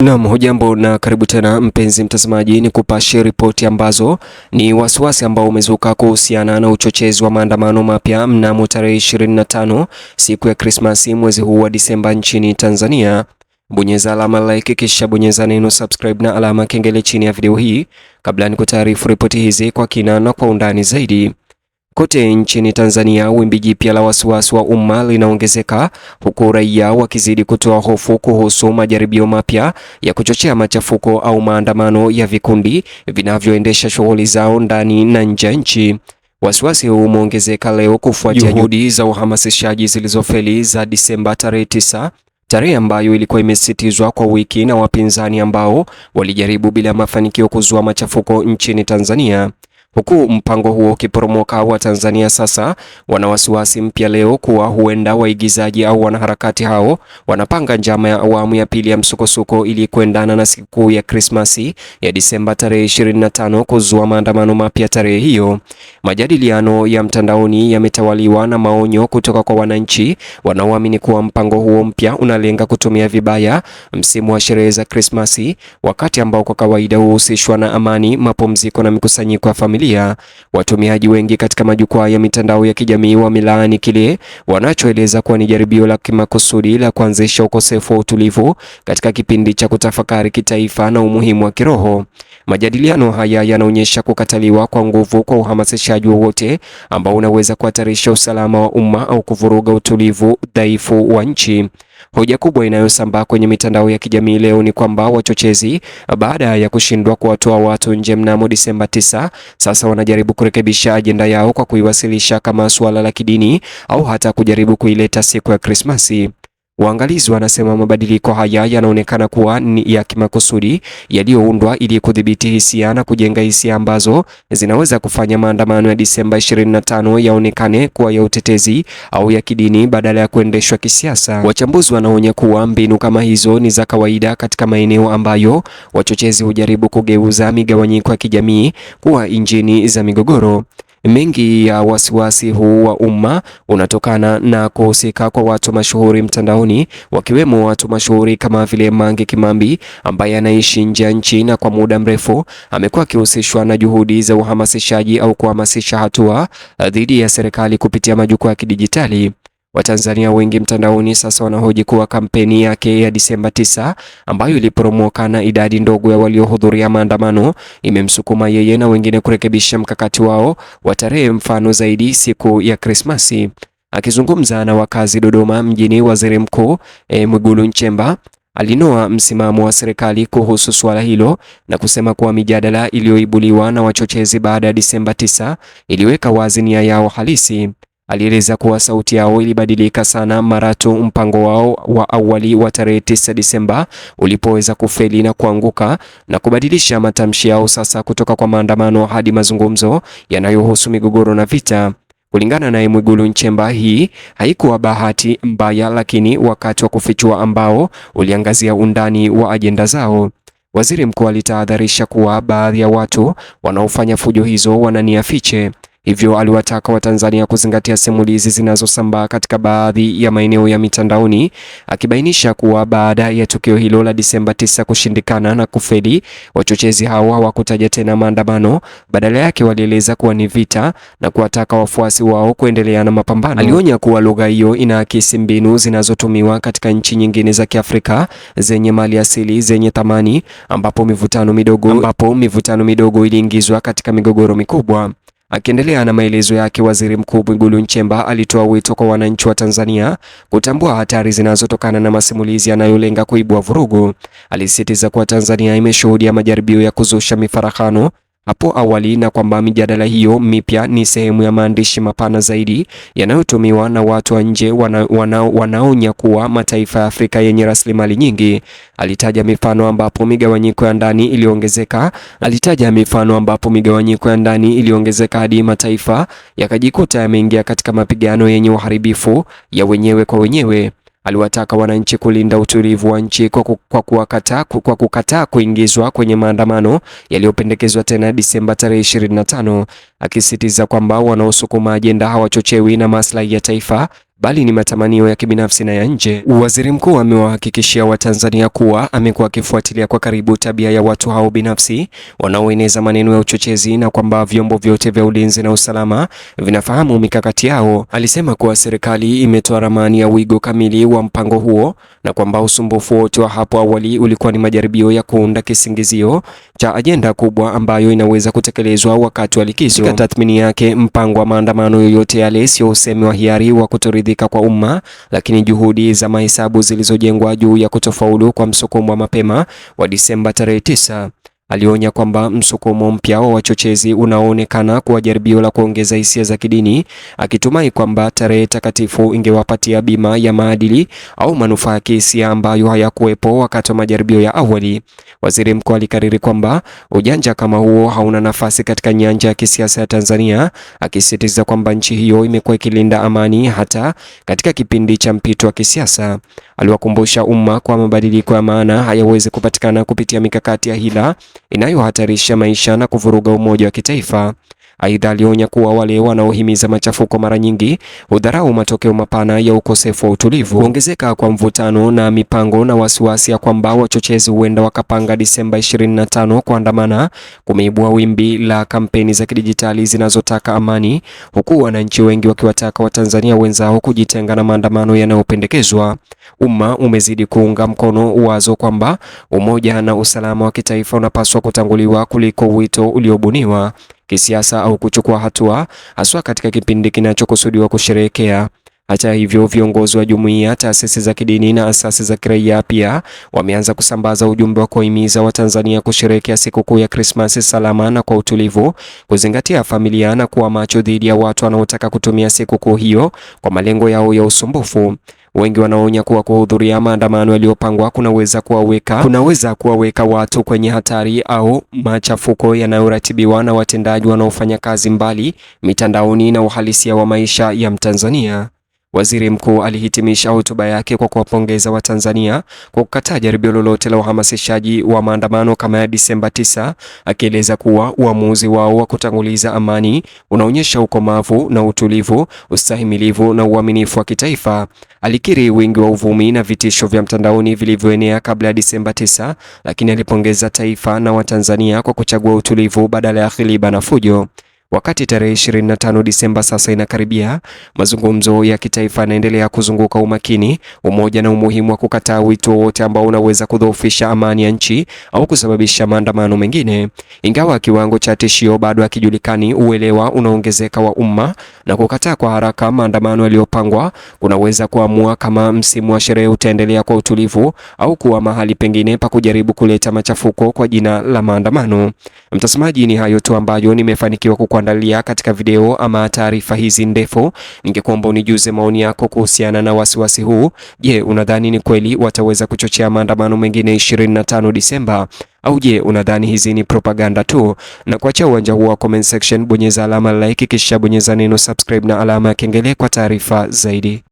Naam, hujambo na karibu tena mpenzi mtazamaji, ni kupashe ripoti ambazo ni wasiwasi ambao umezuka kuhusiana na uchochezi wa maandamano mapya mnamo tarehe 25 siku ya Krismasi mwezi huu wa Disemba nchini Tanzania. Bonyeza alama like kisha bonyeza neno subscribe na alama kengele chini ya video hii kabla nikutaarifu ripoti hizi kwa kina na kwa undani zaidi. Kote nchini Tanzania, wimbi jipya la wasiwasi wa umma linaongezeka huku raia wakizidi kutoa hofu kuhusu majaribio mapya ya kuchochea machafuko au maandamano ya vikundi vinavyoendesha shughuli zao ndani na nje ya nchi. Wasiwasi huu umeongezeka leo kufuatia juhudi za uhamasishaji zilizofeli za Disemba tarehe 9, tarehe ambayo ilikuwa imesitizwa kwa wiki na wapinzani ambao walijaribu bila mafanikio kuzua machafuko nchini Tanzania. Huku mpango huo ukiporomoka, wa Tanzania sasa wana wasiwasi mpya leo kuwa huenda waigizaji au wanaharakati hao wanapanga njama ya awamu ya pili ya msukosuko ili kuendana na siku ya Krismasi ya Disemba tarehe 25 kuzua maandamano mapya tarehe hiyo. Majadiliano ya mtandaoni yametawaliwa na maonyo kutoka kwa wananchi wanaoamini kuwa mpango huo mpya unalenga kutumia vibaya msimu wa sherehe za Krismasi, wakati ambao kwa kawaida huhusishwa na amani, mapumziko na mikusanyiko ya familia. Watumiaji wengi katika majukwaa ya mitandao ya kijamii wamelaani kile wanachoeleza kuwa ni jaribio la kimakusudi la kuanzisha ukosefu wa utulivu katika kipindi cha kutafakari kitaifa na umuhimu wa kiroho. Majadiliano haya yanaonyesha kukataliwa kwa nguvu kwa uhamasishaji wowote ambao unaweza kuhatarisha usalama wa umma au kuvuruga utulivu dhaifu wa nchi. Hoja kubwa inayosambaa kwenye mitandao ya kijamii leo ni kwamba wachochezi, baada ya kushindwa kuwatoa watu nje mnamo Disemba 9, sasa wanajaribu kurekebisha ajenda yao kwa kuiwasilisha kama suala la kidini au hata kujaribu kuileta siku ya Krismasi. Waangalizi wanasema mabadiliko haya yanaonekana kuwa ni ya kimakusudi, yaliyoundwa ili kudhibiti hisia na kujenga hisia ambazo zinaweza kufanya maandamano ya Disemba 25 yaonekane kuwa ya utetezi au ya kidini badala ya kuendeshwa kisiasa. Wachambuzi wanaonya kuwa mbinu kama hizo ni za kawaida katika maeneo ambayo wachochezi hujaribu kugeuza migawanyiko ya kijamii kuwa injini za migogoro. Mengi ya wasiwasi huu wa umma unatokana na kuhusika kwa watu mashuhuri mtandaoni, wakiwemo watu mashuhuri kama vile Mange Kimambi ambaye anaishi nje ya nchi na kwa muda mrefu amekuwa akihusishwa na juhudi za uhamasishaji au kuhamasisha hatua dhidi ya serikali kupitia majukwaa ya kidijitali. Watanzania wengi mtandaoni sasa wanahoji kuwa kampeni yake ya Disemba 9 ambayo iliporomoka na idadi ndogo ya waliohudhuria maandamano imemsukuma yeye na wengine kurekebisha mkakati wao wa tarehe mfano zaidi siku ya Krismasi. Akizungumza na wakazi Dodoma mjini, Waziri Mkuu Mwigulu Nchemba alinoa msimamo wa serikali kuhusu suala hilo na kusema kuwa mijadala iliyoibuliwa na wachochezi baada ya Disemba 9 iliweka wazi nia yao halisi. Alieleza kuwa sauti yao ilibadilika sana mara tu mpango wao wa awali wa tarehe 9 Disemba ulipoweza kufeli na kuanguka, na kubadilisha matamshi yao sasa kutoka kwa maandamano hadi mazungumzo yanayohusu migogoro na vita. Kulingana na Mwigulu Nchemba, hii haikuwa bahati mbaya, lakini wakati wa kufichua ambao uliangazia undani wa ajenda zao. Waziri mkuu alitahadharisha kuwa baadhi ya watu wanaofanya fujo hizo wana nia fiche. Hivyo aliwataka Watanzania kuzingatia simulizi zinazosambaa katika baadhi ya maeneo ya mitandaoni, akibainisha kuwa baada ya tukio hilo la Disemba 9 kushindikana na kufeli, wachochezi hao hawakutaja tena maandamano, badala yake walieleza kuwa ni vita na kuwataka wafuasi wao kuendelea na mapambano. Alionya kuwa lugha hiyo inaakisi mbinu zinazotumiwa katika nchi nyingine za Kiafrika zenye mali asili zenye thamani, ambapo mivutano midogo iliingizwa katika migogoro mikubwa. Akiendelea na maelezo yake, Waziri Mkuu Mwigulu Nchemba alitoa wito kwa wananchi wa Tanzania kutambua hatari zinazotokana na masimulizi yanayolenga kuibua vurugu. Alisisitiza kuwa Tanzania imeshuhudia majaribio ya kuzusha mifarakano hapo awali na kwamba mijadala hiyo mipya ni sehemu ya maandishi mapana zaidi yanayotumiwa na watu wa nje wanaonya kuwa mataifa ya Afrika yenye rasilimali nyingi. Alitaja mifano ambapo migawanyiko ya ndani iliongezeka hadi mataifa yakajikuta yameingia katika mapigano yenye uharibifu ya wenyewe kwa wenyewe. Aliwataka wananchi kulinda utulivu wa nchi kwa kukataa kuingizwa kwenye maandamano yaliyopendekezwa tena Disemba tarehe 25, akisisitiza kwamba wanaosukuma ajenda hawachochewi na maslahi ya taifa bali ni matamanio ya kibinafsi na ya nje. Waziri Mkuu amewahakikishia Watanzania kuwa amekuwa akifuatilia kwa karibu tabia ya watu hao binafsi wanaoeneza maneno ya uchochezi na kwamba vyombo vyote vya ulinzi na usalama vinafahamu mikakati yao. Alisema kuwa serikali imetoa ramani ya wigo kamili wa mpango huo na kwamba usumbufu wote wa hapo awali ulikuwa ni majaribio ya kuunda kisingizio cha ajenda kubwa ambayo inaweza kutekelezwa wakati wa likizo. Katika tathmini yake, mpango wa maandamano yoyote yale sio usemi wa hiari wa kutoridhika kwa umma, lakini juhudi za mahesabu zilizojengwa juu ya kutofaulu kwa msukumo wa mapema wa Disemba tarehe 9. Alionya kwamba msukumo mpya wa wachochezi unaoonekana kuwa jaribio la kuongeza hisia za kidini, akitumai kwamba tarehe takatifu ingewapatia bima ya maadili au manufaa ya kihisia ambayo hayakuwepo wakati wa majaribio ya awali. Waziri Mkuu alikariri kwamba ujanja kama huo hauna nafasi katika nyanja ya kisiasa ya Tanzania, akisisitiza kwamba nchi hiyo imekuwa ikilinda amani hata katika kipindi cha mpito wa kisiasa. Aliwakumbusha umma kwa mabadiliko ya maana hayawezi kupatikana kupitia mikakati ya hila inayohatarisha maisha na kuvuruga umoja wa kitaifa. Aidha, alionya kuwa wale wanaohimiza machafuko mara nyingi hudharau matokeo mapana ya ukosefu wa utulivu. Kuongezeka kwa mvutano na mipango na wasiwasi ya kwamba wachochezi huenda wakapanga Disemba 25 kuandamana kumeibua wimbi la kampeni za kidijitali zinazotaka amani, huku wananchi wengi wakiwataka Watanzania wenzao kujitenga na maandamano yanayopendekezwa. Umma umezidi kuunga mkono wazo kwamba umoja na usalama wa kitaifa unapaswa kutanguliwa kuliko wito uliobuniwa kisiasa au kuchukua hatua, haswa katika kipindi kinachokusudiwa kusherehekea. Hata hivyo, viongozi wa jumuiya, taasisi za kidini na asasi za kiraia pia wameanza kusambaza ujumbe wa kuhimiza Watanzania kusherehekea sikukuu ya Krismasi salama na kwa utulivu, kuzingatia familia na kuwa macho dhidi ya watu wanaotaka kutumia sikukuu hiyo kwa malengo yao ya usumbufu. Wengi wanaonya kuwa kuhudhuria maandamano yaliyopangwa kunaweza kuwaweka watu kwenye hatari au machafuko yanayoratibiwa na watendaji wanaofanya kazi mbali mitandaoni na uhalisia wa maisha ya Mtanzania. Waziri Mkuu alihitimisha hotuba yake kwa kuwapongeza Watanzania kwa kukataa jaribio lolote la uhamasishaji wa maandamano kama ya Disemba 9, akieleza kuwa uamuzi wao wa kutanguliza amani unaonyesha ukomavu na utulivu, ustahimilivu na uaminifu wa kitaifa. Alikiri wingi wa uvumi na vitisho vya mtandaoni vilivyoenea kabla ya Disemba 9, lakini alipongeza taifa na Watanzania kwa kuchagua utulivu badala ya ghiliba na fujo. Wakati tarehe 25 Disemba sasa inakaribia, mazungumzo ya kitaifa yanaendelea kuzunguka umakini, umoja na umuhimu wa kukataa wito wote ambao unaweza kudhoofisha amani ya nchi au kusababisha maandamano mengine. Ingawa kiwango cha tishio bado hakijulikani, uelewa unaongezeka wa umma na kukataa kwa haraka maandamano yaliyopangwa kunaweza kuamua kama msimu wa sherehe utaendelea kwa utulivu au kuwa mahali pengine pa kujaribu kuleta machafuko kwa jina la maandamano. Mtazamaji, ni hayo tu ambayo nimefanikiwa kuandalia katika video ama taarifa hizi ndefu. Ningekuomba unijuze maoni yako kuhusiana na wasiwasi huu. Je, unadhani ni kweli wataweza kuchochea maandamano mengine 25 Disemba? Au je, unadhani hizi ni propaganda tu? Na kuachia uwanja huu wa comment section, bonyeza alama like kisha bonyeza neno subscribe na alama ya kengele kwa taarifa zaidi.